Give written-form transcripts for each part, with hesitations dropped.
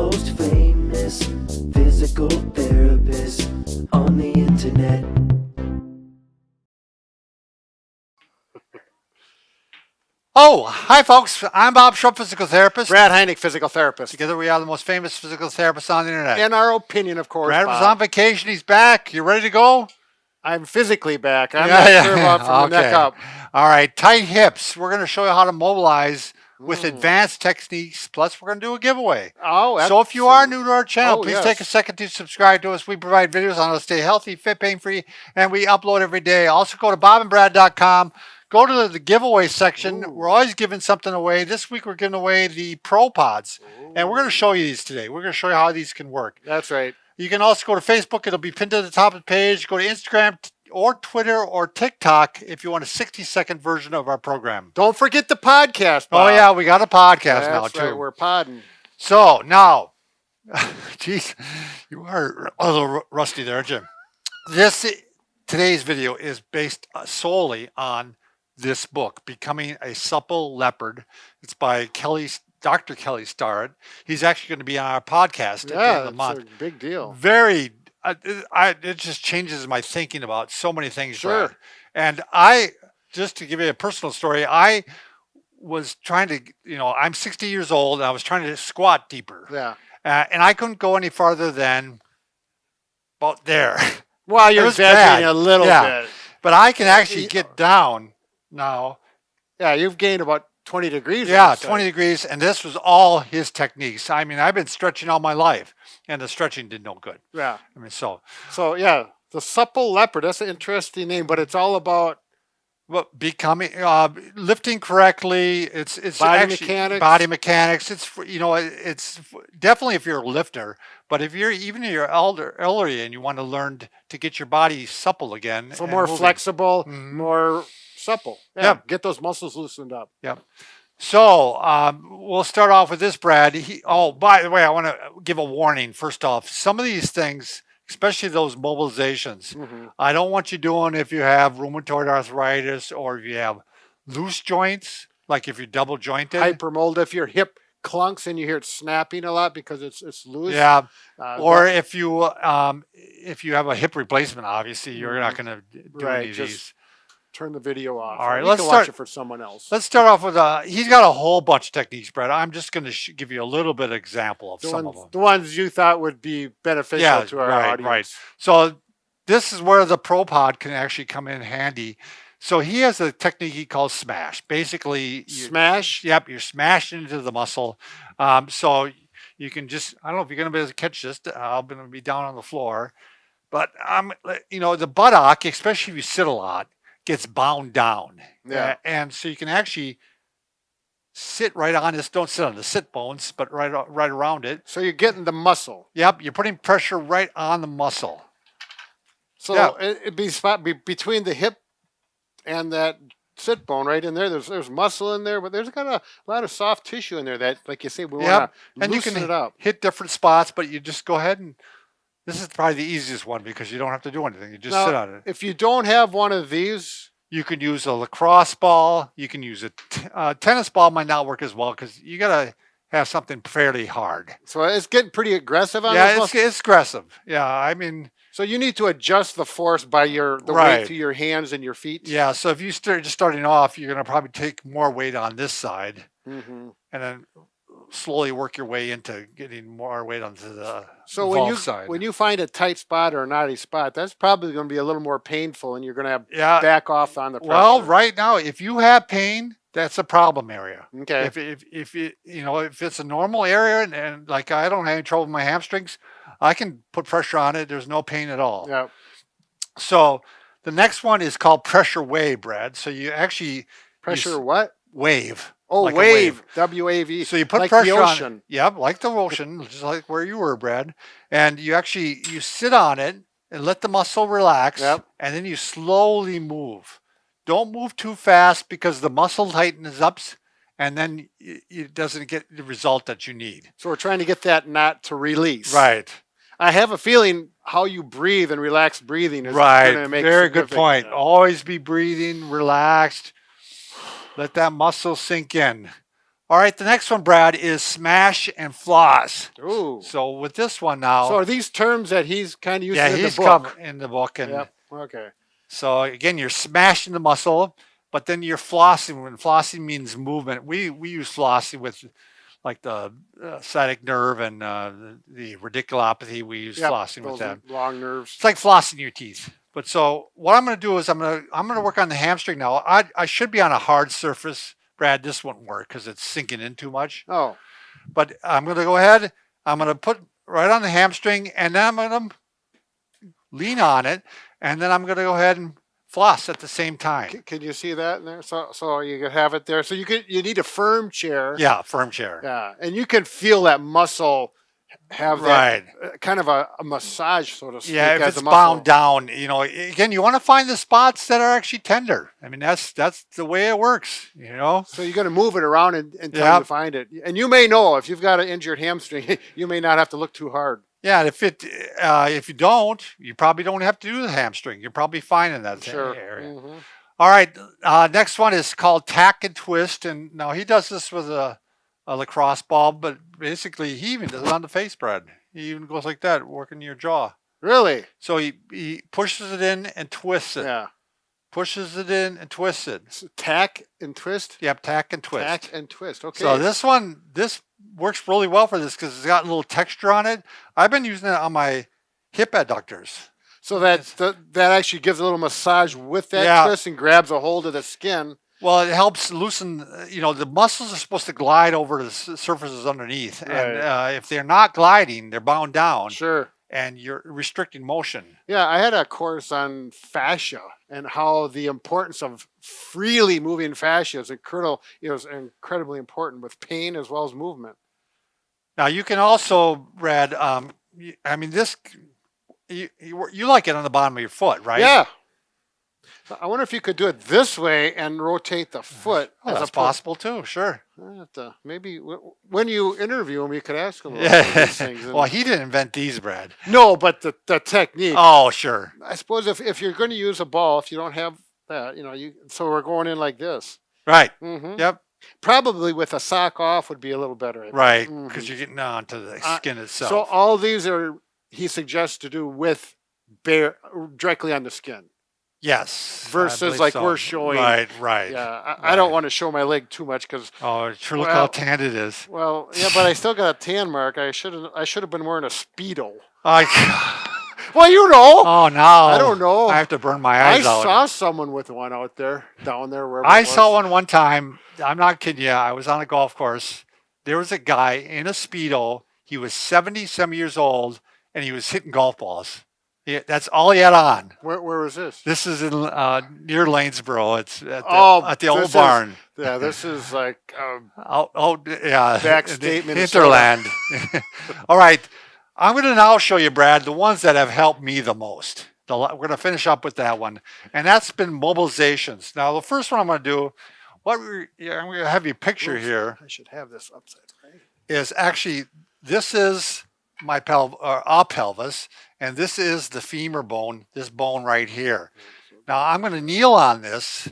most famous physical therapist on the internet. Oh, hi folks. I'm Bob Schrupp, physical therapist. Brad Heineck, physical therapist. Together we are the most famous physical therapists on the internet. In our opinion, of course, Brad was Bob. on vacation. He's back. You ready to go? I'm physically back. I'm not sure about from the neck up. All right, tight hips. We're going to show you how to mobilize with advanced techniques. Plus, we're going to do a giveaway. Oh, so if you are new to our channel, please yes. take a second to subscribe to us. We provide videos on how to stay healthy, fit, pain-free, and we upload every day. Also, go to bobandbrad.com. Go to the giveaway section. We're always giving something away. This week, we're giving away the Pro Pods. And we're going to show you these today. We're going to show you how these can work. That's right. You can also go to Facebook. It'll be pinned to the top of the page. Go to Instagram or Twitter or TikTok if you want a 60-second version of our program. Don't forget the podcast, Bob. Oh, yeah. We got a podcast now, too. Right, we're podding. So, now, geez, you are a little rusty there, Jim. Today's video is based solely on this book, Becoming a Supple Leopard. It's by Dr. Kelly Starrett. He's actually going to be on our podcast at the end of the month. It's a big deal. Very, it just changes my thinking about so many things. Sure. Brad. And just to give you a personal story, I was trying to, I'm 60 years old and I was trying to squat deeper. Yeah. And I couldn't go any farther than about there. Well, you're exaggerating a little bit. But I can actually get down now. Yeah, you've gained about 20 degrees. Yeah, 20 degrees. And this was all his techniques. I mean, I've been stretching all my life, and the stretching did no good. Yeah. I mean, so yeah, the Supple Leopard, that's an interesting name, but it's all about becoming, lifting correctly. It's body mechanics. It's, it's definitely if you're a lifter, but if you're elderly and you want to learn to get your body supple again. So more flexible, more supple. Yeah. Get those muscles loosened up. Yep. So we'll start off with this, Brad. By the way, I want to give a warning. First off, some of these things, especially those mobilizations, I don't want you doing if you have rheumatoid arthritis or if you have loose joints, like if you're double jointed. Hypermold, if your hip clunks and you hear it snapping a lot because it's loose. Yeah. Or if you have a hip replacement, obviously you're not going to do any of these. Turn the video off. All right, let's watch it for someone else. Let's start off with he's got a whole bunch of techniques, Brad. I'm just going to give you a little bit of example of some of them. The ones you thought would be beneficial to our audience. Right. So this is where the Pro Pod can actually come in handy. So he has a technique he calls smash. Basically, smash? Yep, you're smashed into the muscle. So you can just, I don't know if you're going to be able to catch this. I'm going to be down on the floor. But, the buttock, especially if you sit a lot, gets bound down. Yeah. And so you can actually sit right on this. Don't sit on the sit bones, but right around it. So you're getting the muscle. Yep. You're putting pressure right on the muscle. So it'd be between the hip and that sit bone right in there. There's muscle in there, but there's got a lot of soft tissue in there that, like you say, we want to loosen it up. Hit different spots, but you just go ahead and this is probably the easiest one because you don't have to do anything. You just sit on it. If you don't have one of these, you can use a lacrosse ball. You can use a tennis ball. Might not work as well because you got to have something fairly hard. So it's getting pretty aggressive on this. Yeah, it's aggressive. Yeah, I mean. So you need to adjust the force by the weight to your hands and your feet. Yeah. So if you just starting off, you're going to probably take more weight on this side, and then slowly work your way into getting more weight onto the side. When you find a tight spot or a knotty spot, that's probably going to be a little more painful, and you're going to have back off on the pressure. Well, right now, if you have pain, that's a problem area. Okay. If it's a normal area and like I don't have any trouble with my hamstrings, I can put pressure on it. There's no pain at all. Yeah. So the next one is called pressure wave, Brad. So you actually wave. Oh, like wave. W-A-V. So you put pressure on it. Yep, like the ocean, just like where you were, Brad. And you sit on it and let the muscle relax. Yep. And then you slowly move. Don't move too fast because the muscle tightens up and then it doesn't get the result that you need. So we're trying to get that knot to release. Right. I have a feeling how you breathe and relaxed breathing is going to make Very good point. Always be breathing, relaxed. Let that muscle sink in. All right, the next one, Brad, is smash and floss. Ooh. So with this one now. So are these terms that he's kind of using Yeah, in the he's book? covered in the book. And Yep. Okay. so again, you're smashing the muscle, but then you're flossing. When flossing means movement, we use flossing with like the sciatic nerve and the radiculopathy. We use flossing with that. Long nerves. It's like flossing your teeth. But so what I'm going to do is I'm going to work on the hamstring now. I should be on a hard surface, Brad. This won't work because it's sinking in too much. Oh. But I'm going to go ahead. I'm going to put right on the hamstring, and then I'm going to lean on it, and then I'm going to go ahead and floss at the same time. Can you see that in there? So you can have it there. So you need a firm chair. Yeah, firm chair. Yeah, and you can feel that muscle have right. that kind of a massage, so to speak. Yeah, if it's bound down, again, you want to find the spots that are actually tender. I mean, that's the way it works, So you're going to move it around until you find it. And you may know if you've got an injured hamstring, you may not have to look too hard. Yeah, if you don't, you probably don't have to do the hamstring. You're probably fine in that area. Mm-hmm. All right, next one is called tack and twist, and now he does this with a lacrosse ball, but basically he even does it on the face, Brad. He even goes like that, working your jaw. Really? So he pushes it in and twists it. Yeah. Pushes it in and twists it. So tack and twist? Yep, tack and twist. Tack and twist, okay. So this works really well for this because it's got a little texture on it. I've been using it on my hip adductors. So that actually gives a little massage with that twist and grabs a hold of the skin. Well, it helps loosen, the muscles are supposed to glide over the surfaces underneath. Right. And if they're not gliding, they're bound down. Sure. And you're restricting motion. Yeah, I had a course on fascia and how the importance of freely moving fascia is incredibly important with pain as well as movement. Now, you can also, Brad, you like it on the bottom of your foot, right? Yeah. I wonder if you could do it this way and rotate the foot. Oh, that's possible too, sure. Maybe when you interview him, you could ask him about these things. Well, he didn't invent these, Brad. No, but the technique. Oh, sure. I suppose if you're going to use a ball, if you don't have that, so we're going in like this. Right. Mm-hmm. Yep. Probably with a sock off would be a little better. Right, because you're getting onto the skin itself. So all these he suggests to do with directly on the skin. Yes. Versus like we're showing. Right. Yeah, I don't want to show my leg too much because. Oh, sure! Look how tanned it is. Well, yeah, but I still got a tan mark. I should have been wearing a Speedo. Well, Oh no! I don't know. I have to burn my eyes out. I saw someone with one down there wherever. I saw one time. I'm not kidding you. I was on a golf course. There was a guy in a Speedo. He was 70-some years old, and he was hitting golf balls. That's all he had on. Where was this? This is in near Lanesboro. It's at the old barn. This is like yeah, backstate hinterland. All right, I'm going to now show you, Brad, the ones that have helped me the most. We're going to finish up with that one, and that's been mobilizations. Now, the first one I'm going to do, I'm going to have you picture here. I should have this upside down. Is actually this is my pelvis. And this is the femur bone, this bone right here. Now I'm going to kneel on this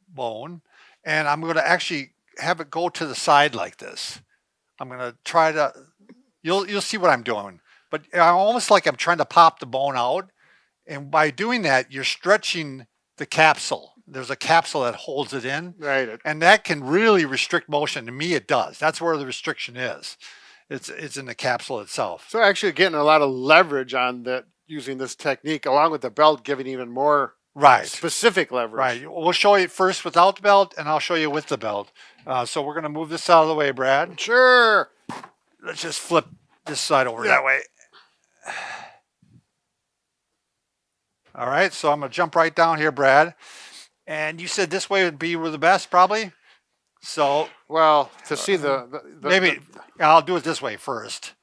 bone, and I'm going to actually have it go to the side like this. I'm going to try to, you'll see what I'm doing, but I'm almost like I'm trying to pop the bone out. And by doing that, you're stretching the capsule. There's a capsule that holds it in. Right. And that can really restrict motion. To me, it does. That's where the restriction is. It's in the capsule itself. So actually getting a lot of leverage on that using this technique, along with the belt giving even more specific leverage. Right. We'll show you first without the belt, and I'll show you with the belt. So we're going to move this out of the way, Brad. Sure. Let's just flip this side over that way. All right. So I'm going to jump right down here, Brad. And you said this way would be the best, probably? So, well, to see maybe I'll do it this way first.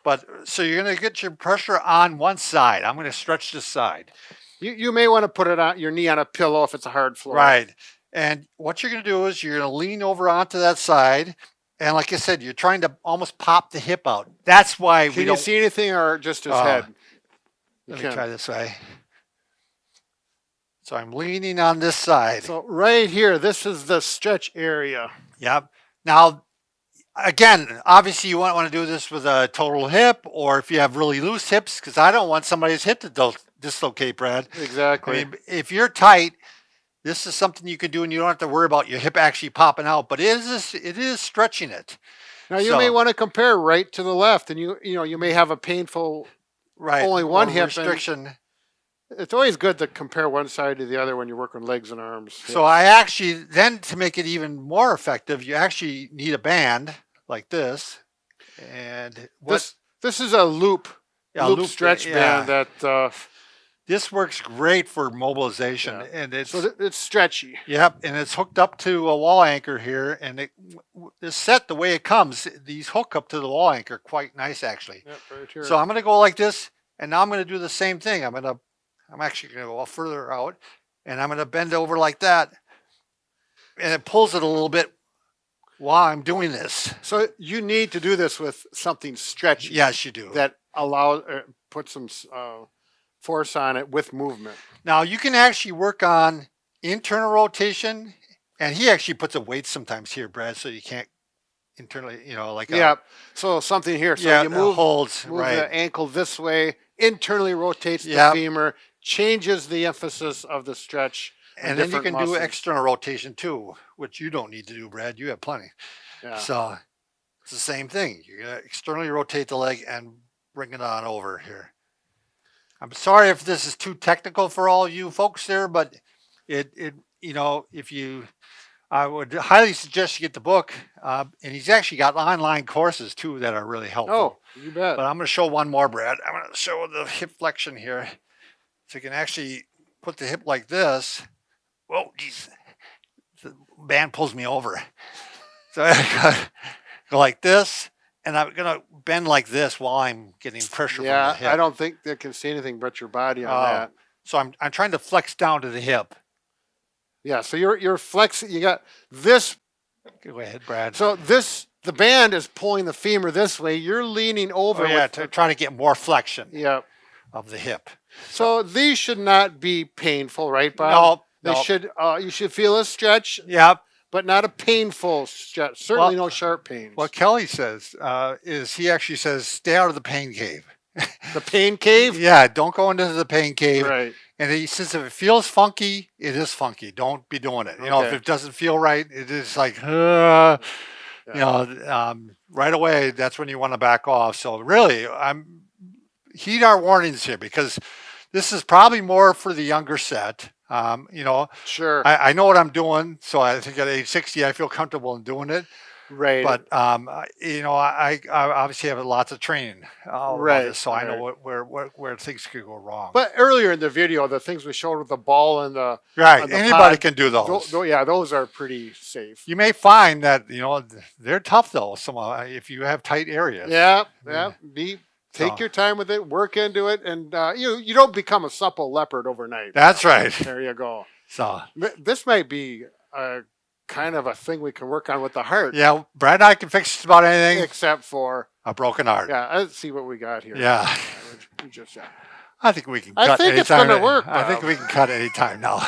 But so you're going to get your pressure on one side. I'm going to stretch this side. You may want to put it on your knee on a pillow if it's a hard floor. Right. And what you're going to do is you're going to lean over onto that side. And like I said, you're trying to almost pop the hip out. That's why Can you see anything or just his head? Let me try this way. So I'm leaning on this side. So right here, this is the stretch area. Yep. Now, again, obviously you won't want to do this with a total hip, or if you have really loose hips, because I don't want somebody's hip to dislocate, Brad. Exactly. I mean, if you're tight, this is something you can do, and you don't have to worry about your hip actually popping out. But it is stretching it. Now you may want to compare right to the left, and you may have a painful only one hip restriction. It's always good to compare one side to the other when you're working legs and arms. So I actually, then to make it even more effective, you actually need a band like this. And this is a loop stretch band that this works great for mobilization, and it's stretchy. Yep, and it's hooked up to a wall anchor here, and it's set the way it comes. These hook up to the wall anchor quite nice, actually. Yep, right here. So I'm going to go like this, and now I'm going to do the same thing. I'm actually going to go further out, and I'm going to bend over like that, and it pulls it a little bit while I'm doing this. So you need to do this with something stretchy. Yes, you do. That put some force on it with movement. Now you can actually work on internal rotation, and he actually puts a weight sometimes here, Brad, so you can't internally, so something here. So you move the ankle this way, internally rotates the femur, changes the emphasis of the stretch. And then you can do external rotation too, which you don't need to do, Brad. You have plenty. Yeah. So it's the same thing. You're going to externally rotate the leg and bring it on over here. I'm sorry if this is too technical for all you folks there, but I would highly suggest you get the book. And he's actually got online courses too that are really helpful. Oh, you bet. But I'm going to show one more, Brad. I'm going to show the hip flexion here. So you can actually put the hip like this. Whoa, geez. The band pulls me over. So I go like this, and I'm going to bend like this while I'm getting pressure from the hip. I don't think they can see anything but your body on that. So I'm trying to flex down to the hip. Yeah, so you're flexing. You got this. Go ahead, Brad. So the band is pulling the femur this way. You're leaning over. Trying to get more flexion. Yeah. Of the hip. So these should not be painful, right, Bob? No. They should. You should feel a stretch. Yep. But not a painful stretch. Certainly no sharp pains. What Kelly says is he actually says, stay out of the pain cave. The pain cave? Yeah, don't go into the pain cave. Right. And he says if it feels funky, it is funky. Don't be doing it. If it doesn't feel right, it is like, right away, that's when you want to back off. So really, heed our warnings here, because this is probably more for the younger set. Sure. I know what I'm doing, so I think at age 60, I feel comfortable in doing it. Right. But I obviously have lots of training. Right. So I know where things could go wrong. But earlier in the video, the things we showed with the ball and the anybody can do those. Those are pretty safe. You may find that they're tough though. If you have tight areas. Yeah. Take your time with it, work into it, and you don't become a supple leopard overnight. That's right. There you go. So this might be kind of a thing we can work on with the heart. Yeah, Brad and I can fix just about anything except for a broken heart. Yeah, let's see what we got here. Yeah. We just, I think we can cut I think it's going to work. I think we can cut any time now.